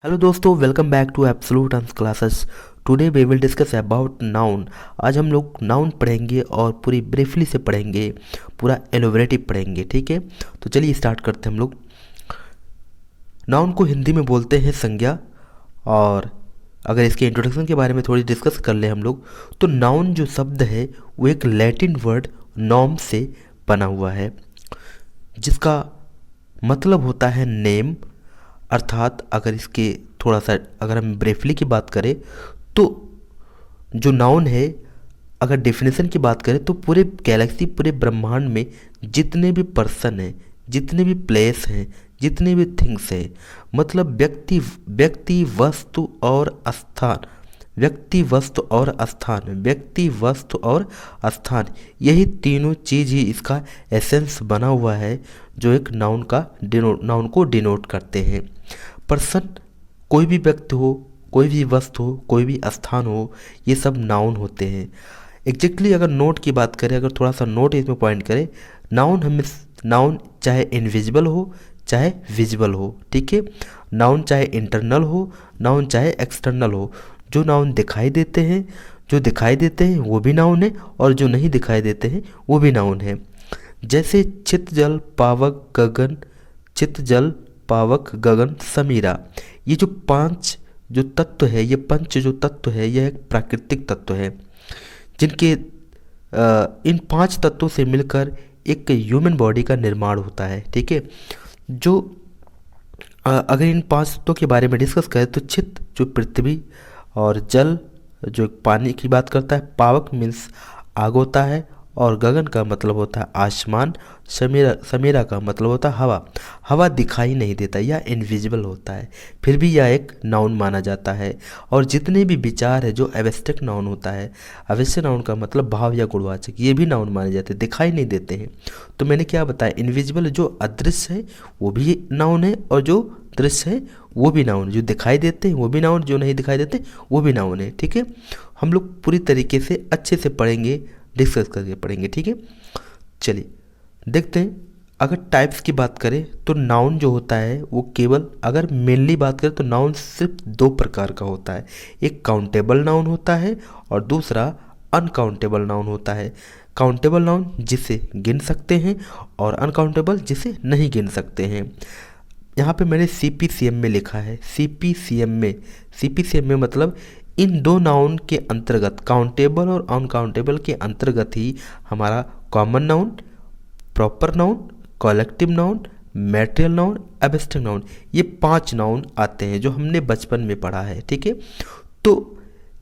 Hello दोस्तों, welcome back to absolute answer classes. Today we will discuss about noun. आज हम लोग noun पढ़ेंगे और पूरी ब्रीफली से पढ़ेंगे, पूरा एलोबरेटिव पढ़ेंगे। ठीक है, तो चलिए स्टार्ट करते हैं हम लोग। नाउन को हिंदी में बोलते हैं संज्ञा। और अगर इसके इंट्रोडक्शन के बारे में थोड़ी डिस्कस कर ले हम लोग, तो नाउन जो शब्द है वो एक लैटिन वर्ड नॉम से बना हुआ है, जिसका मतलब होता है नेम। अर्थात अगर इसके थोड़ा सा अगर हम ब्रीफली की बात करें तो जो नाउन है, अगर डेफिनेशन की बात करें तो पूरे गैलेक्सी, पूरे ब्रह्मांड में जितने भी पर्सन हैं, जितने भी प्लेस हैं, जितने भी थिंग्स हैं, मतलब व्यक्ति व्यक्ति वस्तु और स्थान, व्यक्ति वस्तु और स्थान, व्यक्ति वस्तु और स्थान, यही तीनों चीज़ ही इसका एसेंस बना हुआ है, जो एक नाउन को डिनोट करते हैं। पर्सन, कोई भी व्यक्ति हो, कोई भी वस्तु हो, कोई भी स्थान हो, ये सब नाउन होते हैं। एग्जैक्टली अगर नोट की बात करें, अगर थोड़ा सा नोट इसमें पॉइंट करें, नाउन चाहे इनविजिबल हो चाहे विजिबल हो, ठीक है। नाउन चाहे इंटरनल हो, नाउन चाहे एक्सटर्नल हो। जो नाउन दिखाई देते हैं, जो दिखाई देते हैं वो भी नाउन है, और जो नहीं दिखाई देते हैं वो भी नाउन है। जैसे चित जल पावक गगन, चित जल पावक गगन समीरा, ये जो पांच जो तत्व है, ये पंच जो तत्व है, यह एक प्राकृतिक तत्व है, जिनके इन पांच तत्वों से मिलकर एक ह्यूमन बॉडी का निर्माण होता है। ठीक है, जो अगर इन पांच तत्वों के बारे में डिस्कस करें तो चित जो पृथ्वी, और जल जो पानी की बात करता है, पावक मीन्स आग होता है, और गगन का मतलब होता है आसमान, समीरा का मतलब होता है हवा। हवा दिखाई नहीं देता या इनविजिबल होता है, फिर भी यह एक नाउन माना जाता है। और जितने भी विचार है जो एब्स्ट्रैक्ट नाउन होता है, एब्स्ट्रैक्ट नाउन का मतलब भाव या गुणवाचक, ये भी नाउन माने जाते हैं, दिखाई नहीं देते हैं। तो मैंने क्या बताया, इनविजिबल जो अदृश्य है वो भी नाउन है, और जो दृश्य है वो भी नाउन है। जो दिखाई देते हैं वो भी नाउन, जो नहीं दिखाई देते वो भी नाउन है। ठीक है, हम लोग पूरी तरीके से अच्छे से पढ़ेंगे, डिस्कस करके पढ़ेंगे। ठीक है, चलिए देखते हैं। अगर टाइप्स की बात करें तो नाउन जो होता है वो केवल, अगर मेनली बात करें तो नाउन सिर्फ दो प्रकार का होता है। एक काउंटेबल नाउन होता है और दूसरा अनकाउंटेबल नाउन होता है। काउंटेबल नाउन जिसे गिन सकते हैं, और अनकाउंटेबल जिसे नहीं गिन सकते हैं। यहाँ पे मैंने CPCM में लिखा है, CPCM में मतलब इन दो नाउन के अंतर्गत, काउंटेबल और अनकाउंटेबल के अंतर्गत ही हमारा common noun, proper noun, collective noun, material noun, abstract noun, ये पांच नाउन आते हैं जो हमने बचपन में पढ़ा है। ठीक है, तो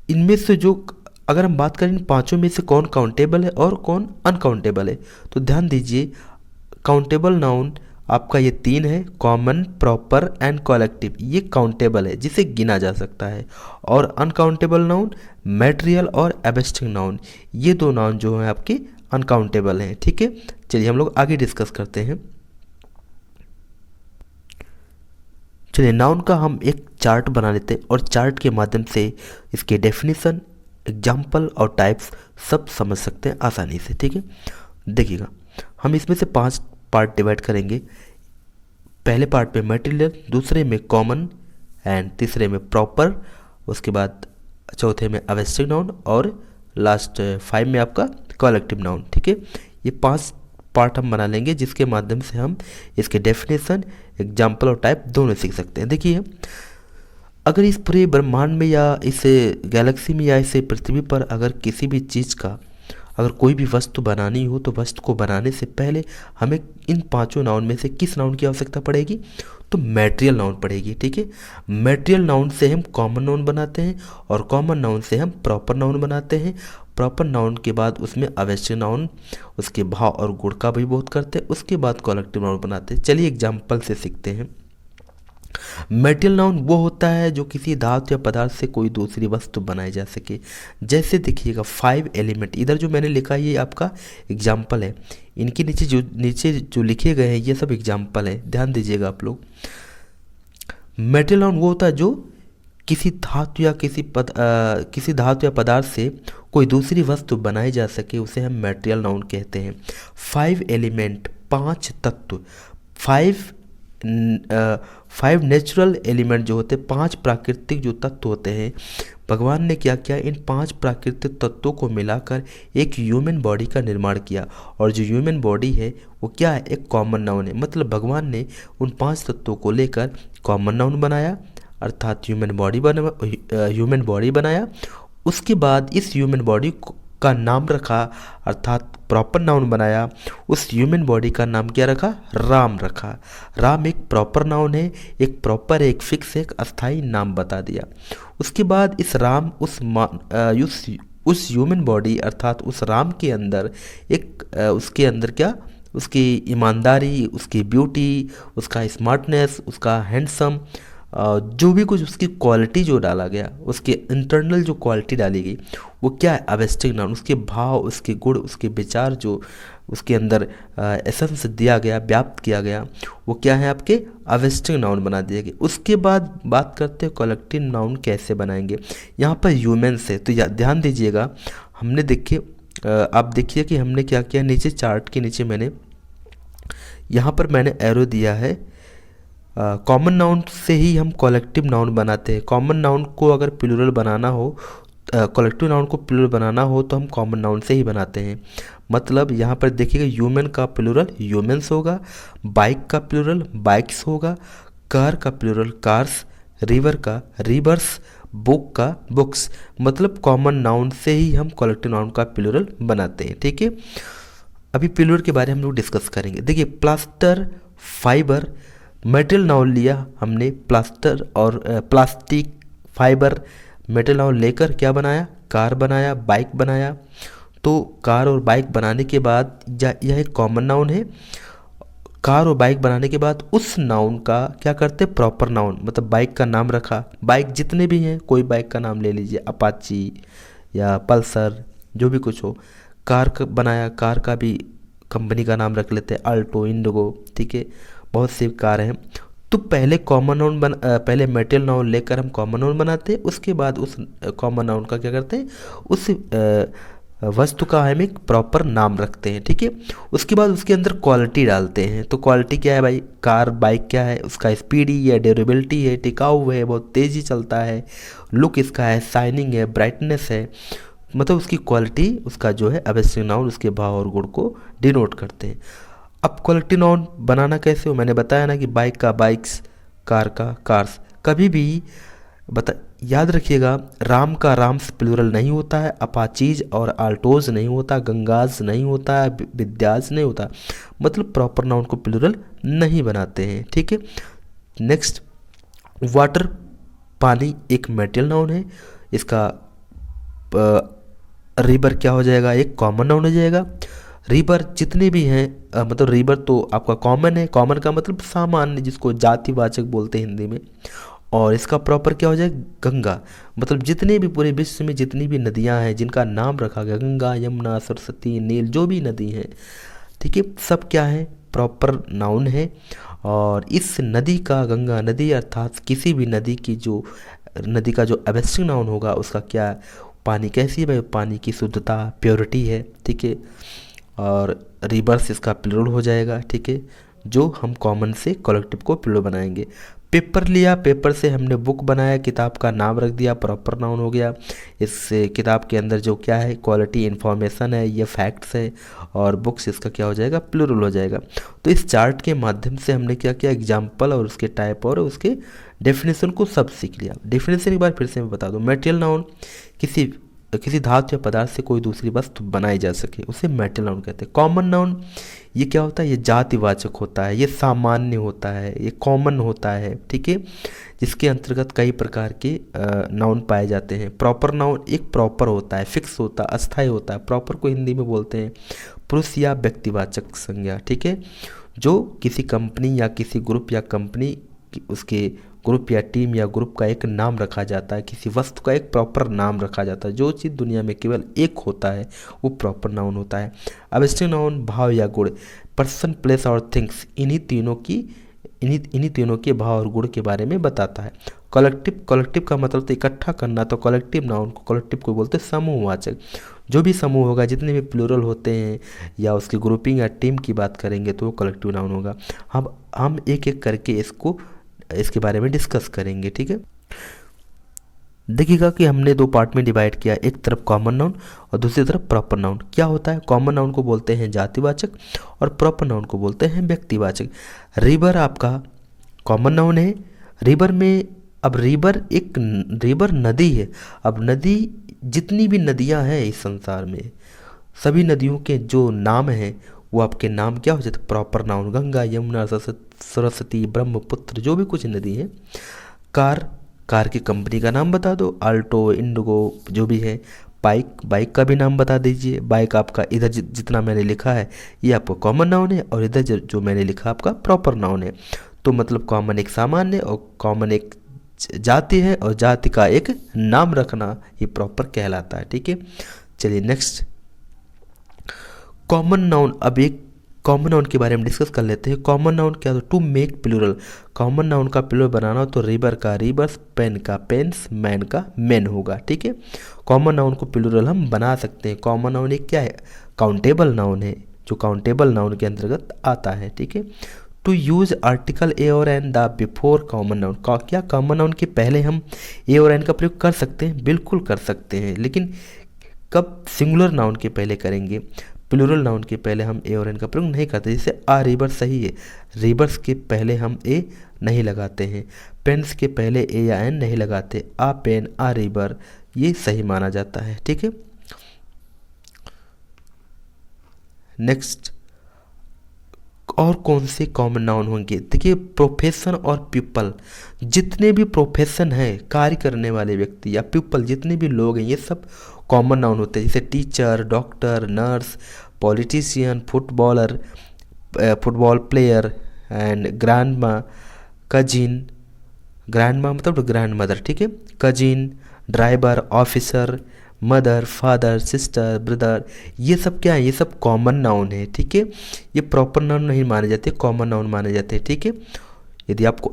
इनमें से जो, अगर हम बात करें इन पांचों में से कौन काउंटेबल है और कौन अनकाउंटेबल है, तो ध्यान दीजिए, काउंटेबल नाउन आपका ये तीन है, कॉमन, प्रॉपर एंड कलेक्टिव, ये काउंटेबल है जिसे गिना जा सकता है। और अनकाउंटेबल नाउन, मैटेरियल और एब्स्ट्रैक्ट नाउन, ये दो नाउन जो हैं आपके अनकाउंटेबल हैं। ठीक है, चलिए हम लोग आगे डिस्कस करते हैं। चलिए, नाउन का हम एक चार्ट बना लेते हैं, और चार्ट के माध्यम से इसके डेफिनेशन, एग्जाम्पल और टाइप्स सब समझ सकते हैं आसानी से। ठीक है, देखिएगा, हम इसमें से 5 पार्ट डिवाइड करेंगे। पहले पार्ट में मटेरियल, दूसरे में कॉमन एंड तीसरे में प्रॉपर, उसके बाद चौथे में एब्स्ट्रैक्ट नाउन, और लास्ट 5 में आपका कलेक्टिव नाउन। ठीक है, ये 5 पार्ट हम बना लेंगे, जिसके माध्यम से हम इसके डेफिनेशन, एग्जाम्पल और टाइप दोनों सीख सकते हैं। देखिए, अगर इस पूरे ब्रह्मांड में या इस गैलेक्सी में या इस पृथ्वी पर अगर किसी भी चीज़ का, अगर कोई भी वस्तु बनानी हो, तो वस्तु को बनाने से पहले हमें इन पांचों नाउन में से किस नाउन की आवश्यकता पड़ेगी, तो मैटेरियल नाउन पड़ेगी। ठीक है, मैटेरियल नाउन से हम कॉमन नाउन बनाते हैं, और कॉमन नाउन से हम प्रॉपर नाउन बनाते हैं। प्रॉपर नाउन के बाद उसमें अवैश्य नाउन, उसके भाव और गुण का भी बोध करते हैं, उसके बाद कलेक्टिव नाउन बनाते हैं। चलिए एग्जाम्पल से सीखते हैं। मेटेरियल नाउन वो होता है जो किसी धातु या पदार्थ से कोई दूसरी वस्तु बनाई जा सके। जैसे देखिएगा 5 एलिमेंट, इधर जो मैंने लिखा है ये आपका एग्जाम्पल है, इनके नीचे जो लिखे गए हैं ये सब एग्जाम्पल है, ध्यान दीजिएगा आप लोग। मेटेरियल नाउन वो होता है जो किसी धातु या किसी धातु या पदार्थ से कोई दूसरी वस्तु बनाई जा सके, उसे हम मेटेरियल नाउन कहते हैं। 5 एलिमेंट, 5 तत्व, 5 5 नेचुरल एलिमेंट जो होते हैं, 5 प्राकृतिक जो तत्व होते हैं, भगवान ने क्या किया, इन 5 प्राकृतिक तत्वों को मिलाकर एक ह्यूमन बॉडी का निर्माण किया। और जो ह्यूमन बॉडी है वो क्या है, एक कॉमन नाउन है। मतलब भगवान ने उन 5 तत्वों को लेकर कॉमन नाउन बनाया, अर्थात ह्यूमन बॉडी बनाया। उसके बाद इस ह्यूमन बॉडी का नाम रखा, अर्थात प्रॉपर नाउन बनाया। उस ह्यूमन बॉडी का नाम क्या रखा, राम रखा। राम एक प्रॉपर नाउन है, एक प्रॉपर, एक फिक्स, एक अस्थाई नाम बता दिया। उसके बाद इस राम उस ह्यूमन बॉडी अर्थात उस राम के अंदर उसके अंदर क्या, उसकी ईमानदारी, उसकी ब्यूटी, उसका स्मार्टनेस, उसका हैंडसम, जो भी कुछ उसकी क्वालिटी जो डाला गया, उसके इंटरनल जो क्वालिटी डाली गई वो क्या है, अवेस्टिक नाउन। उसके भाव, उसके गुण, उसके विचार जो उसके अंदर एसेंस दिया गया, व्याप्त किया गया, वो क्या है, आपके अवेस्टिक नाउन बना दिए गए। उसके बाद बात करते हैं कलेक्टिव नाउन कैसे बनाएंगे। यहाँ पर ह्यूमन से तो ध्यान दीजिएगा, हमने देखिए, आप देखिए कि हमने क्या किया, नीचे चार्ट के नीचे मैंने यहाँ पर मैंने एरो दिया है। कॉमन नाउन से ही हम कलेक्टिव नाउन बनाते हैं। कॉमन नाउन को अगर प्लूरल बनाना हो, कलेक्टिव नाउन को प्लूरल बनाना हो तो हम कॉमन नाउन से ही बनाते हैं। मतलब यहाँ पर देखिएगा, ह्यूमन का प्लूरल ह्यूमन्स होगा, बाइक का प्लूरल बाइक्स होगा, कार का प्लूरल कार्स, रिवर का रिवर्स, बुक का बुक्स। मतलब कॉमन नाउन से ही हम कलेक्टिव नाउन का प्लूरल बनाते हैं। ठीक है, अभी प्लूरल के बारे में हम लोग डिस्कस करेंगे। देखिए, प्लास्टर, फाइबर, मेटल नाउन लिया हमने, प्लास्टर और प्लास्टिक, फाइबर, मेटल नाउन लेकर क्या बनाया, कार बनाया, बाइक बनाया। तो कार और बाइक बनाने के बाद यह एक कॉमन नाउन है। कार और बाइक बनाने के बाद उस नाउन का क्या करते, प्रॉपर नाउन, मतलब बाइक का नाम रखा। बाइक जितने भी हैं, कोई बाइक का नाम ले लीजिए, अपाची या पल्सर, जो भी कुछ हो। कार का बनाया, कार का भी कंपनी का नाम रख लेते हैं, अल्टो, इंडिगो। ठीक है, बहुत सी कार हैं। तो पहले कॉमन नाउन पहले मेटल नाउन लेकर हम कॉमन नाउन बनाते हैं। उसके बाद उस कॉमन नाउन का क्या करते हैं, उस वस्तु का हम एक प्रॉपर नाम रखते हैं। ठीक है, उसके बाद उसके अंदर क्वालिटी डालते हैं। तो क्वालिटी क्या है भाई, कार बाइक क्या है, उसका स्पीडी है, ड्यूरेबिलिटी है, टिकाऊ है, बहुत तेज़ी चलता है, लुक इसका है, शाइनिंग है, ब्राइटनेस है। मतलब उसकी क्वालिटी, उसका जो है अवेस्टिक नाउन उसके भाव और गुण को डिनोट करते हैं। अब कलेक्टिव नाउन बनाना कैसे हो, मैंने बताया ना कि बाइक का बाइक्स, कार का कार्स। कभी भी याद रखिएगा, राम का राम्स प्लूरल नहीं होता है, अपाचीज और आल्टोज नहीं होता, गंगाज नहीं होता है, विद्याज नहीं होता। मतलब प्रॉपर नाउन को प्लूरल नहीं बनाते हैं। ठीक है, नेक्स्ट, वाटर, पानी एक मेटल नाउन है। इसका रिवर क्या हो जाएगा, एक कॉमन नाउन हो जाएगा। रिवर जितने भी हैं, मतलब रिवर तो आपका कॉमन है, कॉमन का मतलब सामान्य, जिसको जातिवाचक बोलते हैं हिंदी में। और इसका प्रॉपर क्या हो जाएगा, गंगा। मतलब जितने भी पूरे विश्व में जितनी भी नदियां हैं जिनका नाम रखा गया, गंगा, यमुना, सरस्वती, नील, जो भी नदी हैं, ठीक है, सब क्या है, प्रॉपर नाउन है। और इस नदी का, गंगा नदी अर्थात किसी भी नदी की जो नदी का जो अवेस्टिक नाउन होगा, उसका क्या, पानी कैसी है भाई, पानी की शुद्धता, प्योरिटी है। ठीक है, और रिवर्स इसका प्लूरल हो जाएगा। ठीक है, जो हम कॉमन से कलेक्टिव को प्लूरल बनाएंगे। पेपर लिया, पेपर से हमने बुक बनाया, किताब का नाम रख दिया, प्रॉपर नाउन हो गया। इस किताब के अंदर जो क्या है, क्वालिटी इन्फॉर्मेशन है, ये फैक्ट्स है। और बुक्स इसका क्या हो जाएगा, प्लूरल हो जाएगा। तो इस चार्ट के माध्यम से हमने क्या किया, एग्जाम्पल और उसके टाइप और उसके डेफिनेशन को सब सीख लिया। डेफिनेशन एक बार फिर से मैं बता दूँ, मेटेरियल नाउन किसी धातु या पदार्थ से कोई दूसरी वस्तु बनाई जा सके, उसे मेटल नाउन कहते हैं। कॉमन नाउन ये क्या होता है, ये जातिवाचक होता है, ये सामान्य होता है, ये कॉमन होता है। ठीक है, जिसके अंतर्गत कई प्रकार के नाउन पाए जाते हैं। प्रॉपर नाउन एक प्रॉपर होता है, फिक्स होता है, अस्थायी होता है। प्रॉपर को हिंदी में बोलते हैं पुरुष या व्यक्तिवाचक संज्ञा। ठीक है, जो किसी कंपनी या किसी ग्रुप या कंपनी, उसके ग्रुप या टीम या ग्रुप का एक नाम रखा जाता है, किसी वस्तु का एक प्रॉपर नाम रखा जाता है। जो चीज़ दुनिया में केवल एक होता है वो प्रॉपर नाउन होता है। अवेस्टिक नाउन भाव या गुण, पर्सन, प्लेस और थिंग्स, इन्हीं तीनों के भाव और गुण के बारे में बताता है। कलेक्टिव का मतलब तो इकट्ठा करना, तो कलेक्टिव नाउन को, कलेक्टिव को बोलते हैं समूहवाचक। जो भी समूह होगा, जितने भी प्लूरल होते हैं या उसकी ग्रुपिंग या टीम की बात करेंगे तो वो कलेक्टिव नाउन होगा। हम एक एक करके इसको इसके बारे में डिस्कस करेंगे, ठीक है। देखिएगा कि हमने दो पार्ट में डिवाइड किया, एक तरफ कॉमन नाउन और दूसरी तरफ प्रॉपर नाउन। क्या होता है, कॉमन नाउन को बोलते हैं जातिवाचक और प्रॉपर नाउन को बोलते हैं व्यक्तिवाचक। रिवर आपका कॉमन नाउन है। रिवर में, अब रिवर नदी है। अब नदी, जितनी भी नदियां हैं इस संसार में, सभी नदियों के जो नाम हैं वो आपके नाम क्या हो जाते, प्रॉपर नाउन। गंगा, यमुना, सरस्वती, ब्रह्मपुत्र, जो भी कुछ नदी है। कार की कंपनी का नाम बता दो, आल्टो, इंडिगो, जो भी है। बाइक का भी नाम बता दीजिए। बाइक आपका इधर जितना मैंने लिखा है ये आपका कॉमन नाउन है, और इधर जो मैंने लिखा आपका प्रॉपर नाउन है। तो मतलब कॉमन एक सामान्य और कॉमन एक जाति है, और जाति का एक नाम रखना ये प्रॉपर कहलाता है, ठीक है। चलिए नेक्स्ट, कॉमन नाउन। अब एक कॉमन नाउन के बारे में डिस्कस कर लेते हैं। कॉमन नाउन क्या होता है, to make plural. Common noun का प्लूरल बनाना हो तो रिवर का रिवर्स, पेन का पेन्स, मैन का मैन होगा, ठीक है। कॉमन नाउन को प्लूरल हम बना सकते हैं। कॉमन नाउन एक क्या है, काउंटेबल नाउन है, जो काउंटेबल नाउन के अंतर्गत आता है, ठीक है। टू यूज आर्टिकल ए और an the before common noun. क्या कॉमन नाउन के पहले हम ए और एन का प्रयोग कर सकते हैं? बिल्कुल कर सकते हैं, लेकिन कब? सिंगुलर नाउन के पहले करेंगे। प्लूरल नाउन के पहले हम ए और एन का प्रयोग नहीं करते। जैसे आ रिवर सही है, रिवर्स के पहले हम ए नहीं लगाते हैं। पेन्स के पहले ए या एन नहीं लगाते। आ पेन, आ रिवर, ये सही माना जाता है, ठीक है। नेक्स्ट, और कौन से कॉमन नाउन होंगे? देखिए, प्रोफेशन और पीपल, जितने भी प्रोफेशन है, कार्य करने वाले व्यक्ति, या पीपल, जितने भी लोग हैं, ये सब कॉमन नाउन होते हैं। जैसे teacher, doctor, nurse, politician, football player and grandma, cousin, grandma मतलब ग्रैंड मदर, ठीक है। Cousin, driver, officer, mother, father, sister, brother, ये सब क्या है? ये सब कॉमन नाउन है, ठीक है। ये प्रॉपर नाउन नहीं माने जाते, कॉमन नाउन माने जाते हैं, ठीक है। यदि आपको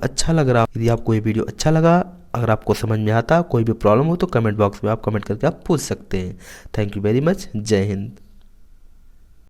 ये वीडियो अच्छा लगा, अगर आपको समझ में आता, कोई भी प्रॉब्लम हो तो कमेंट बॉक्स में आप कमेंट करके आप पूछ सकते हैं। Thank you very much. जय हिंद।